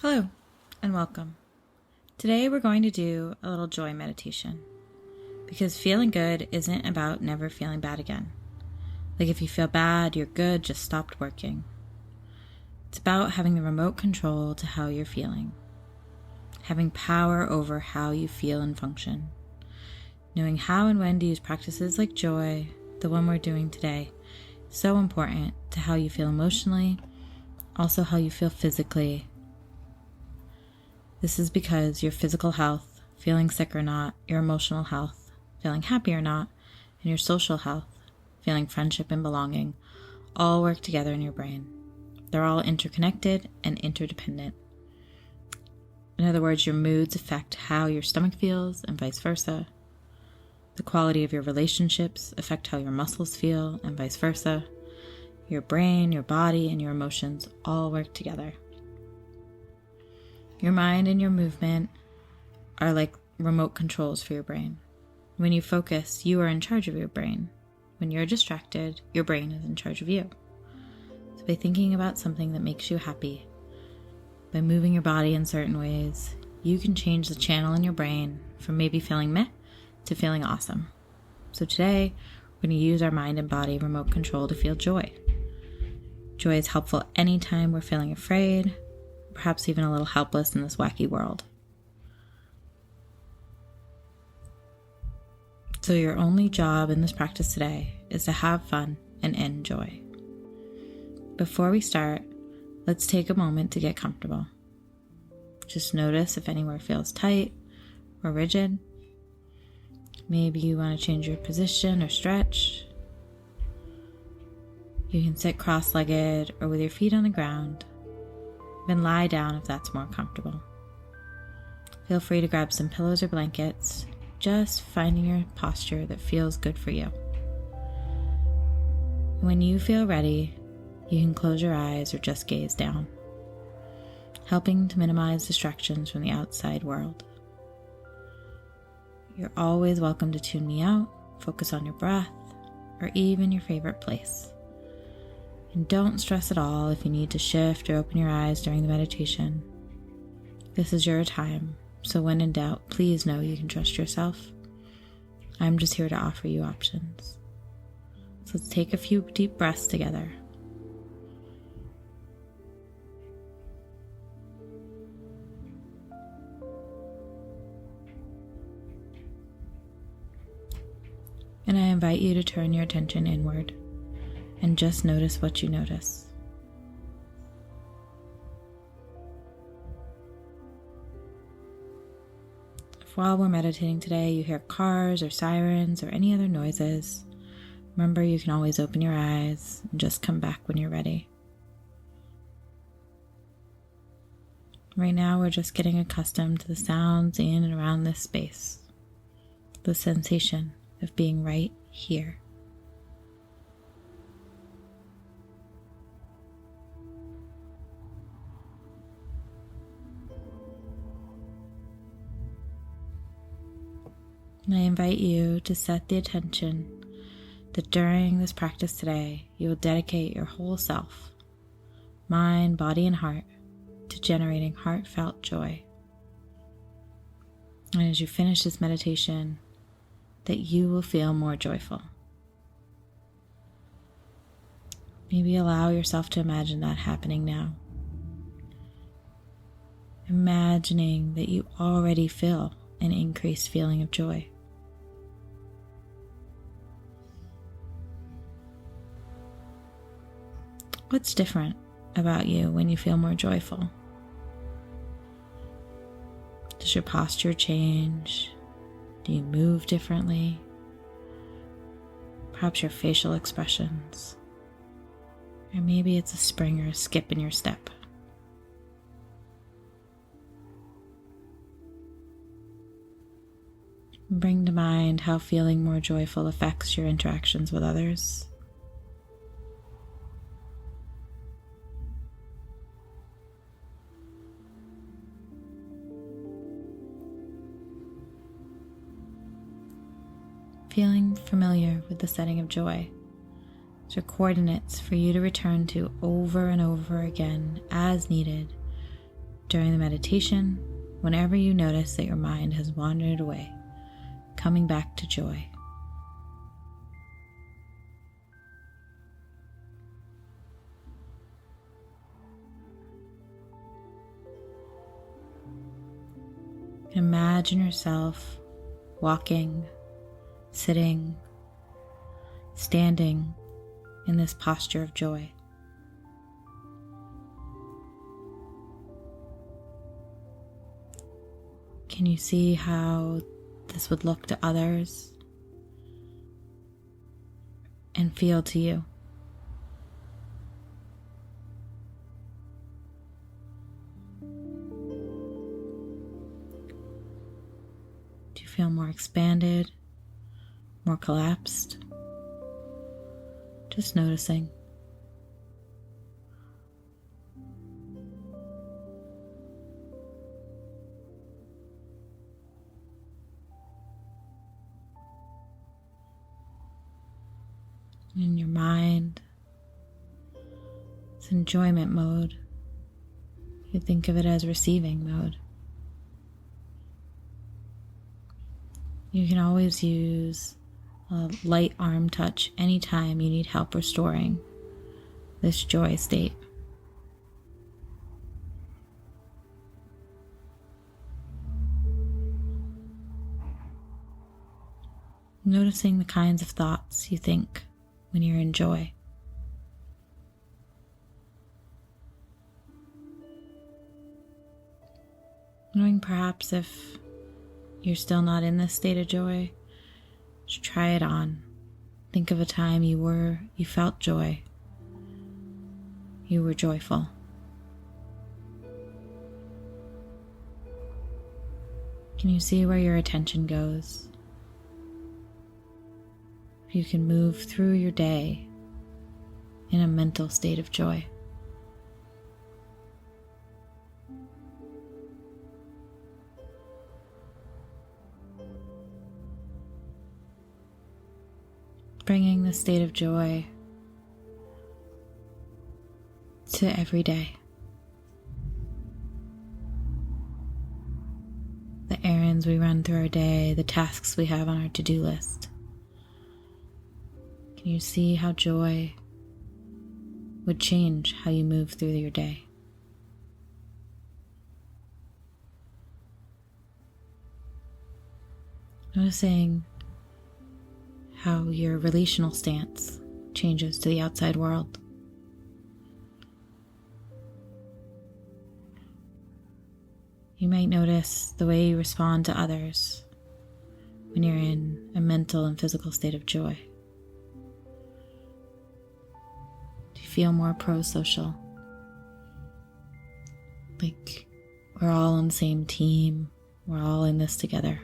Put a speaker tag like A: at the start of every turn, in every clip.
A: Hello and welcome. Today we're going to do a little joy meditation because feeling good isn't about never feeling bad again. Like if you feel bad, you're good, just stopped working. It's about having the remote control to how you're feeling, having power over how you feel and function, knowing how and when to use practices like joy, the one we're doing today, so important to how you feel emotionally, also how you feel physically. This is because your physical health, feeling sick or not, your emotional health, feeling happy or not, and your social health, feeling friendship and belonging, all work together in your brain. They're all interconnected and interdependent. In other words, your moods affect how your stomach feels and vice versa. The quality of your relationships affect how your muscles feel and vice versa. Your brain, your body, and your emotions all work together. Your mind and your movement are like remote controls for your brain. When you focus, you are in charge of your brain. When you're distracted, your brain is in charge of you. So by thinking about something that makes you happy, by moving your body in certain ways, you can change the channel in your brain from maybe feeling meh to feeling awesome. So today, we're going to use our mind and body remote control to feel joy. Joy is helpful anytime we're feeling afraid, perhaps even a little helpless in this wacky world. So your only job in this practice today is to have fun and enjoy. Before we start, let's take a moment to get comfortable. Just notice if anywhere feels tight or rigid. Maybe you want to change your position or stretch. You can sit cross-legged or with your feet on the ground. Then lie down if that's more comfortable. Feel free to grab some pillows or blankets, just finding your posture that feels good for you. When you feel ready, you can close your eyes or just gaze down, helping to minimize distractions from the outside world. You're always welcome to tune me out, focus on your breath, or even your favorite place. And don't stress at all if you need to shift or open your eyes during the meditation. This is your time, so when in doubt, please know you can trust yourself. I'm just here to offer you options. So let's take a few deep breaths together. And I invite you to turn your attention inward and just notice what you notice. If while we're meditating today you hear cars or sirens or any other noises, remember you can always open your eyes and just come back when you're ready. Right now we're just getting accustomed to the sounds in and around this space, the sensation of being right here. And I invite you to set the attention that during this practice today, you will dedicate your whole self, mind, body, and heart, to generating heartfelt joy. And as you finish this meditation, that you will feel more joyful. Maybe allow yourself to imagine that happening now. Imagining that you already feel an increased feeling of joy. What's different about you when you feel more joyful? Does your posture change? Do you move differently? Perhaps your facial expressions. Or maybe it's a spring or a skip in your step. Bring to mind how feeling more joyful affects your interactions with others. Feeling familiar with the setting of joy. These are coordinates for you to return to over and over again as needed During the meditation, whenever you notice that your mind has wandered away, coming back to joy. Imagine yourself walking, sitting, standing in this posture of joy. Can you see how this would look to others and feel to you? Do you feel more expanded, more collapsed? Just noticing. In your mind, it's enjoyment mode. You think of it as receiving mode. You can always use a light arm touch anytime you need help restoring this joy state. Noticing the kinds of thoughts you think when you're in joy. Knowing perhaps if you're still not in this state of joy, just try it on. Think of a time you felt joy. You were joyful. Can you see where your attention goes? If you can move through your day in a mental state of joy. Bringing the state of joy to every day. The errands we run through our day, the tasks we have on our to-do list. Can you see how joy would change how you move through your day? Noticing how your relational stance changes to the outside world. You might notice the way you respond to others when you're in a mental and physical state of joy. Do you feel more pro-social? Like we're all on the same team, we're all in this together.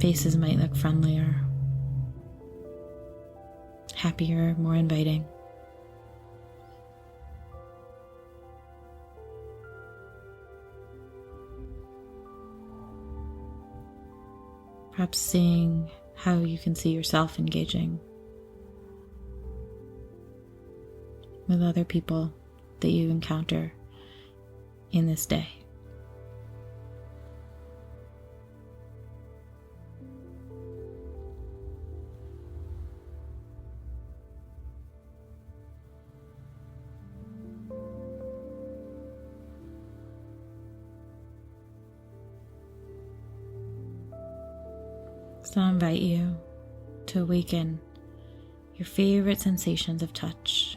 A: Faces might look friendlier, happier, more inviting. Perhaps seeing how you can see yourself engaging with other people that you encounter in this day. So I invite you to awaken your favorite sensations of touch.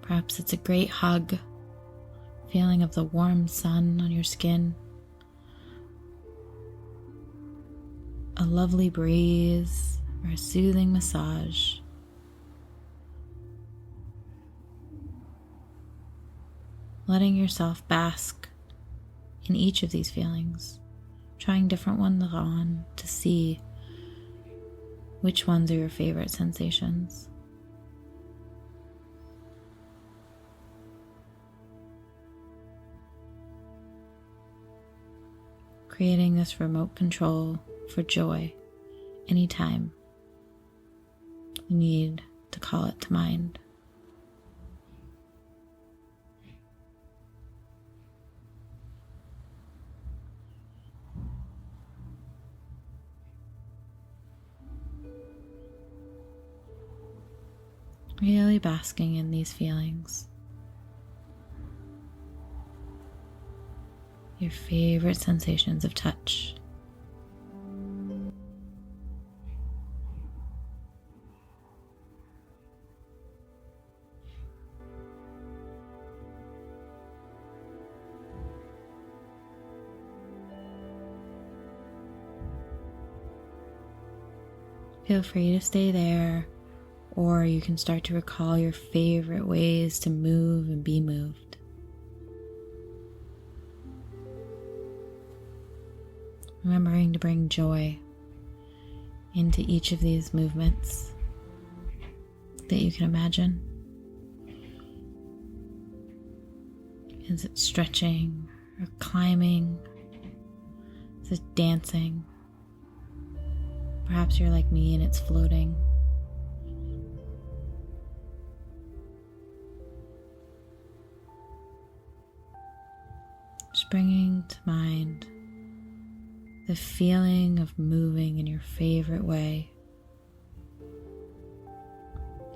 A: Perhaps it's a great hug, feeling of the warm sun on your skin, a lovely breeze, or a soothing massage. Letting yourself bask in each of these feelings. Trying different ones on to see which ones are your favorite sensations. Creating this remote control for joy anytime you need to call it to mind. Really basking in these feelings. Your favorite sensations of touch. Feel free to stay there, or you can start to recall your favorite ways to move and be moved. Remembering to bring joy into each of these movements that you can imagine. Is it stretching or climbing? Is it dancing? Perhaps you're like me and it's floating. Just bringing to mind the feeling of moving in your favorite way,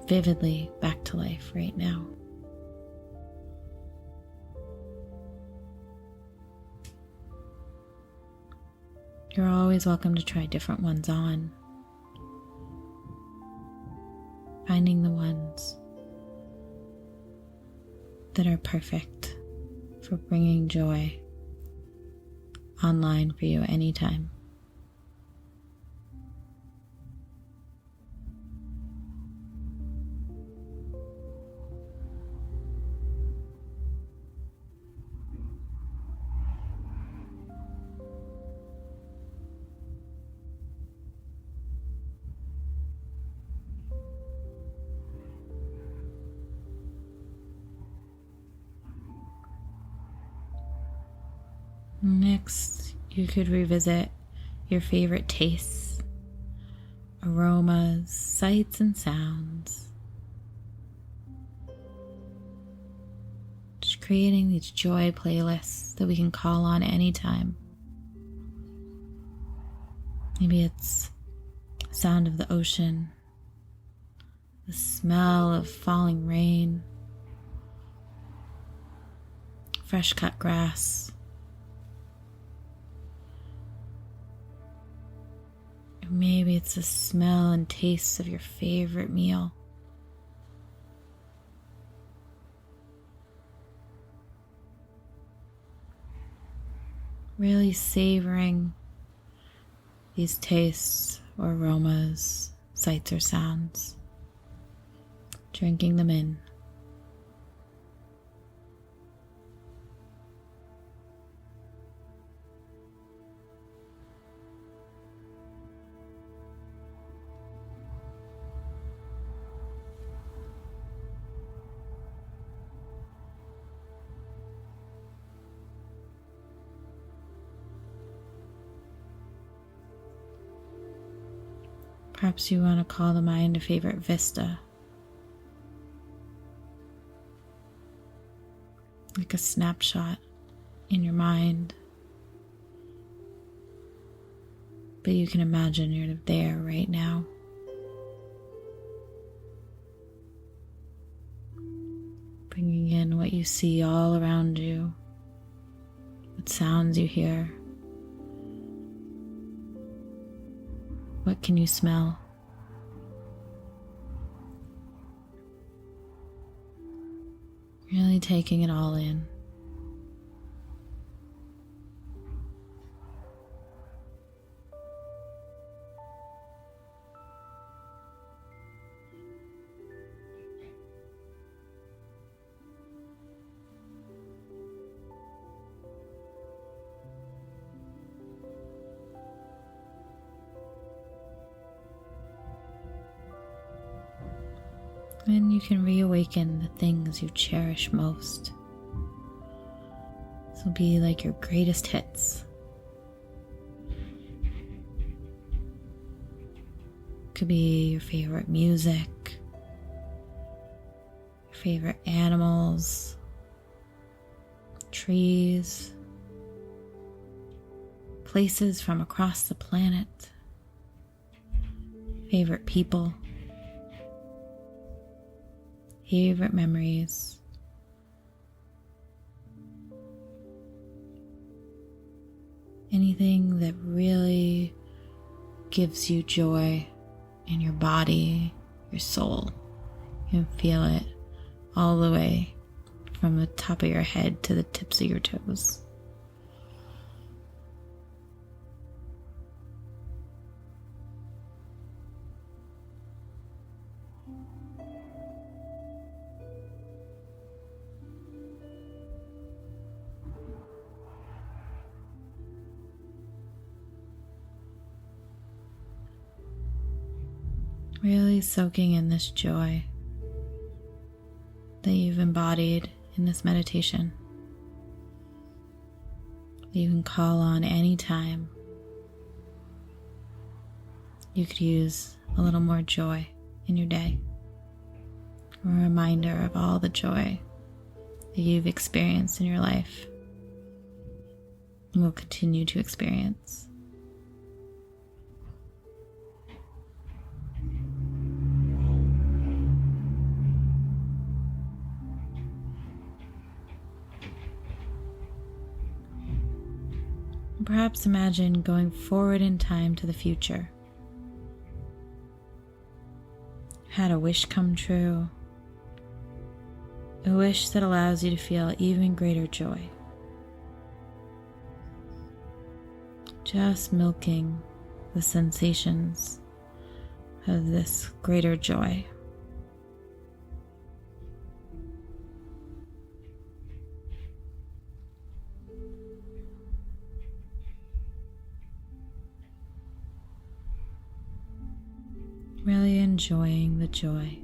A: vividly back to life right now. You're always welcome to try different ones on, finding the ones that are perfect for bringing joy online for you anytime. Next, you could revisit your favorite tastes, aromas, sights, and sounds. Just creating these joy playlists that we can call on anytime. Maybe it's the sound of the ocean, the smell of falling rain, fresh cut grass. Or maybe it's the smell and taste of your favorite meal. Really savoring these tastes or aromas, sights or sounds, drinking them in. Perhaps you want to call to mind a favorite vista, like a snapshot in your mind, but you can imagine you're there right now. Bringing in what you see all around you, what sounds you hear. What can you smell? Really taking it all in. And you can reawaken the things you cherish most. This will be like your greatest hits. Could be your favorite music, your favorite animals, trees, places from across the planet, favorite people. favorite memories. Anything that really gives you joy in your body, your soul. You can feel it all the way from the top of your head to the tips of your toes. Really soaking in this joy that you've embodied in this meditation, that you can call on any time. You could use a little more joy in your day, a reminder of all the joy that you've experienced in your life and will continue to experience. Perhaps imagine going forward in time to the future. Had a wish come true, a wish that allows you to feel even greater joy. Just milking the sensations of this greater joy. Really enjoying the joy.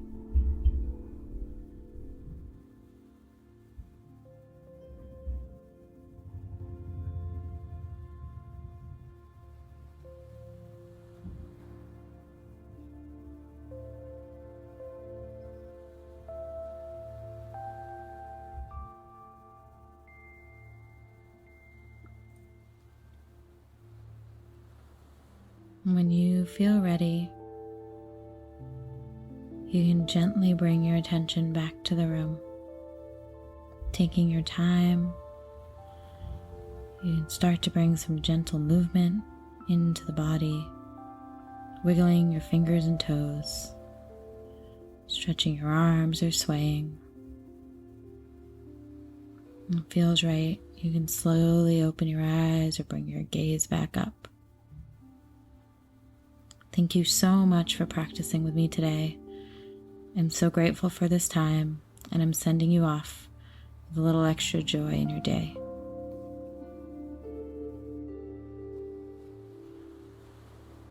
A: When you feel ready, you can gently bring your attention back to the room, taking your time. You can start to bring some gentle movement into the body, wiggling your fingers and toes, stretching your arms or swaying. When it feels right, you can slowly open your eyes or bring your gaze back up. Thank you so much for practicing with me today. I'm so grateful for this time, and I'm sending you off with a little extra joy in your day.